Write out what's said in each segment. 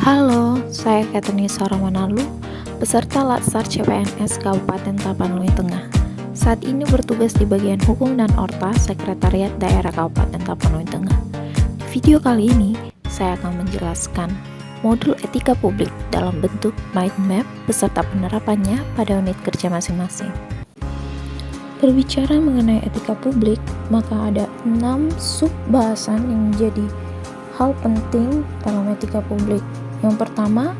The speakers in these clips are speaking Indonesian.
Halo, saya Katenisa Ramanalu, peserta Latsar CPNS Kabupaten Tapanuli Tengah. Saat ini bertugas di bagian Hukum dan Orta Sekretariat Daerah Kabupaten Tapanuli Tengah. Di video kali ini, saya akan menjelaskan modul etika publik dalam bentuk mind map beserta penerapannya pada unit kerja masing-masing. Berbicara mengenai etika publik, maka ada 6 sub-bahasan yang menjadi hal penting dalam etika publik. Yang pertama,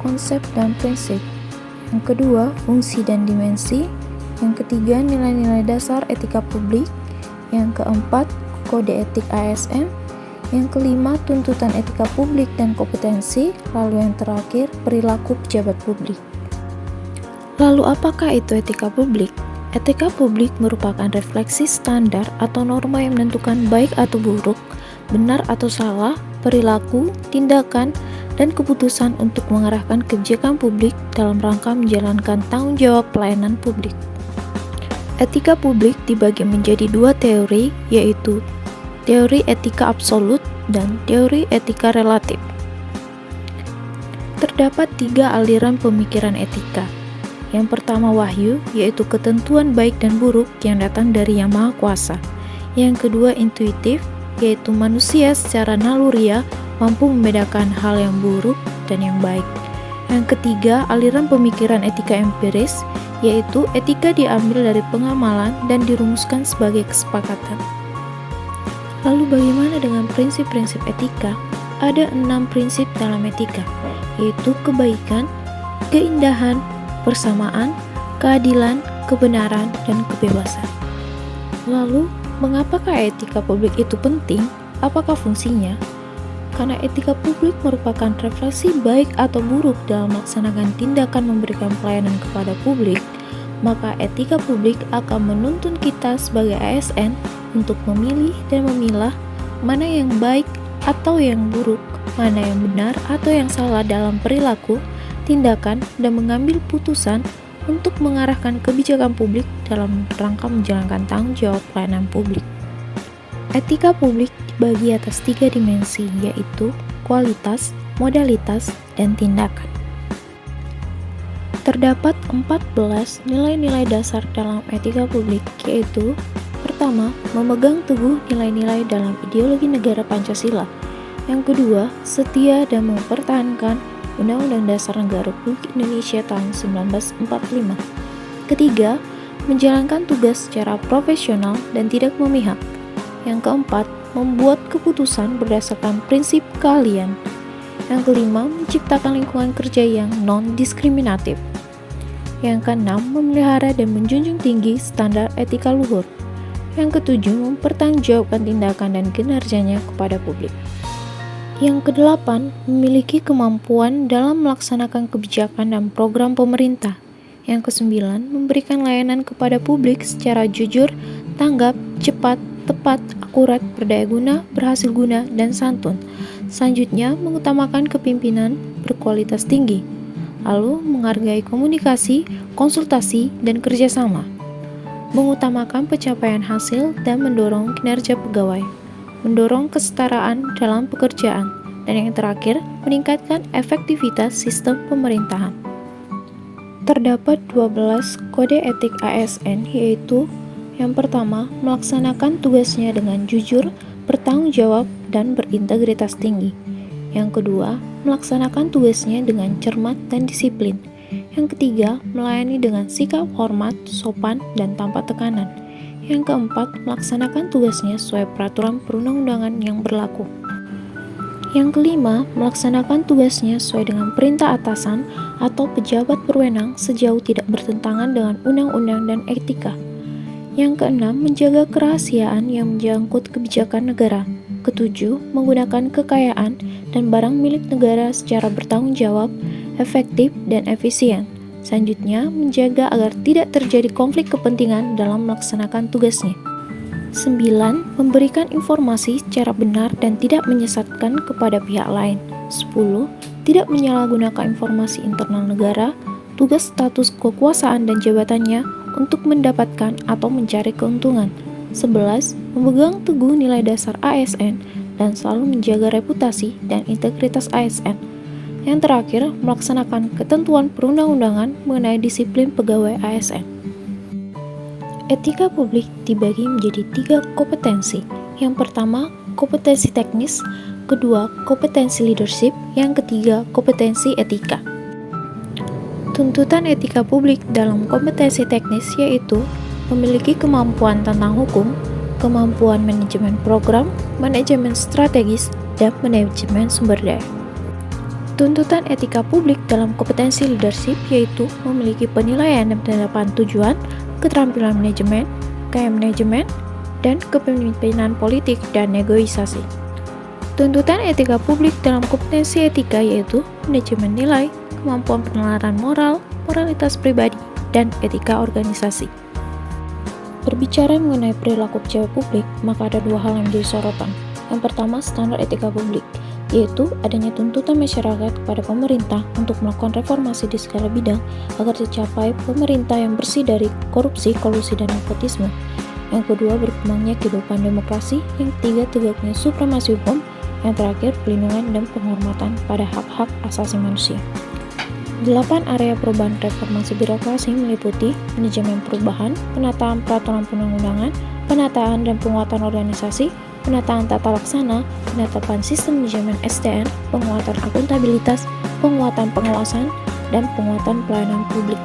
konsep dan prinsip. Yang kedua, fungsi dan dimensi. Yang ketiga, nilai-nilai dasar etika publik. Yang keempat, kode etik ASN. Yang kelima, tuntutan etika publik dan kompetensi. Lalu yang terakhir, perilaku pejabat publik. Lalu apakah itu etika publik? Etika publik merupakan refleksi standar atau norma yang menentukan baik atau buruk, benar atau salah, perilaku, tindakan, dan keputusan untuk mengarahkan kebijakan publik dalam rangka menjalankan tanggung jawab pelayanan publik. Etika publik dibagi menjadi 2 teori, yaitu teori etika absolut dan teori etika relatif. Terdapat 3 aliran pemikiran etika. Yang pertama wahyu, yaitu ketentuan baik dan buruk yang datang dari Yang Maha Kuasa. Yang kedua intuitif, yaitu manusia secara naluriah mampu membedakan hal yang buruk dan yang baik. Yang ketiga, aliran pemikiran etika empiris, yaitu etika diambil dari pengamalan dan dirumuskan sebagai kesepakatan. Lalu bagaimana dengan prinsip-prinsip etika? Ada 6 prinsip dalam etika, yaitu kebaikan, keindahan, persamaan, keadilan, kebenaran, dan kebebasan. Lalu, mengapakah etika publik itu penting? Apakah fungsinya? Karena etika publik merupakan refleksi baik atau buruk dalam melaksanakan tindakan memberikan pelayanan kepada publik, maka etika publik akan menuntun kita sebagai ASN untuk memilih dan memilah mana yang baik atau yang buruk, mana yang benar atau yang salah dalam perilaku, tindakan, dan mengambil putusan untuk mengarahkan kebijakan publik dalam rangka menjalankan tanggung jawab pelayanan publik. Etika publik dibagi atas 3 dimensi, yaitu kualitas, modalitas, dan tindakan. Terdapat 14 nilai-nilai dasar dalam etika publik, yaitu pertama, memegang teguh nilai-nilai dalam ideologi negara Pancasila. Yang kedua, setia dan mempertahankan Undang-Undang Dasar Negara Republik Indonesia tahun 1945. Ketiga, menjalankan tugas secara profesional dan tidak memihak. Yang keempat, membuat keputusan berdasarkan prinsip keahlian. Yang kelima, menciptakan lingkungan kerja yang non-diskriminatif. Yang keenam, memelihara dan menjunjung tinggi standar etika luhur. Yang ketujuh, mempertanggungjawabkan tindakan dan kinerjanya kepada publik. Yang kedelapan, memiliki kemampuan dalam melaksanakan kebijakan dan program pemerintah. Yang kesembilan, memberikan layanan kepada publik secara jujur, tanggap, cepat, tepat, akurat, berdaya guna, berhasil guna, dan santun. Selanjutnya, mengutamakan kepemimpinan berkualitas tinggi. Lalu, menghargai komunikasi, konsultasi, dan kerjasama. Mengutamakan pencapaian hasil dan mendorong kinerja pegawai. Mendorong kesetaraan dalam pekerjaan. Dan yang terakhir, meningkatkan efektivitas sistem pemerintahan. Terdapat 12 kode etik ASN, yaitu yang pertama, melaksanakan tugasnya dengan jujur, bertanggung jawab, dan berintegritas tinggi. Yang kedua, melaksanakan tugasnya dengan cermat dan disiplin. Yang ketiga, melayani dengan sikap hormat, sopan, dan tanpa tekanan. Yang keempat, melaksanakan tugasnya sesuai peraturan perundang-undangan yang berlaku. Yang kelima, melaksanakan tugasnya sesuai dengan perintah atasan atau pejabat berwenang sejauh tidak bertentangan dengan undang-undang dan etika. Yang keenam, menjaga kerahasiaan yang menjangkut kebijakan negara. Ketujuh, menggunakan kekayaan dan barang milik negara secara bertanggung jawab, efektif, dan efisien. Selanjutnya, menjaga agar tidak terjadi konflik kepentingan dalam melaksanakan tugasnya. 9. Memberikan informasi secara benar dan tidak menyesatkan kepada pihak lain. 10. Tidak menyalahgunakan informasi internal negara, tugas, status, kekuasaan, dan jabatannya untuk mendapatkan atau mencari keuntungan. 11. Memegang teguh nilai dasar ASN dan selalu menjaga reputasi dan integritas ASN. Yang terakhir, melaksanakan ketentuan perundang-undangan mengenai disiplin pegawai ASN. Etika publik dibagi menjadi 3 kompetensi. Yang pertama, kompetensi teknis, kedua, kompetensi leadership, yang ketiga, kompetensi etika. Tuntutan etika publik dalam kompetensi teknis yaitu memiliki kemampuan tentang hukum, kemampuan manajemen program, manajemen strategis, dan manajemen sumber daya. Tuntutan etika publik dalam kompetensi leadership yaitu memiliki penilaian dan penerapan tujuan, keterampilan manajemen, gaya manajemen, dan kepemimpinan politik dan negosiasi. Tuntutan etika publik dalam kompetensi etika yaitu manajemen nilai, kemampuan penalaran moral, moralitas pribadi, dan etika organisasi. Berbicara mengenai perilaku pejabat publik, maka ada 2 hal yang menjadi sorotan. Yang pertama, standar etika publik, yaitu adanya tuntutan masyarakat kepada pemerintah untuk melakukan reformasi di segala bidang agar tercapai pemerintah yang bersih dari korupsi, kolusi, dan nepotisme. Yang kedua, berkembangnya kehidupan demokrasi. Yang ketiga, tegaknya supremasi hukum. Yang terakhir, pelindungan dan penghormatan pada hak-hak asasi manusia. 8 area perubahan reformasi birokrasi meliputi manajemen perubahan, penataan peraturan perundang-undangan, penataan dan penguatan organisasi, penataan tata laksana, penetapan sistem manajemen SDM, penguatan akuntabilitas, penguatan pengawasan, dan penguatan pelayanan publik.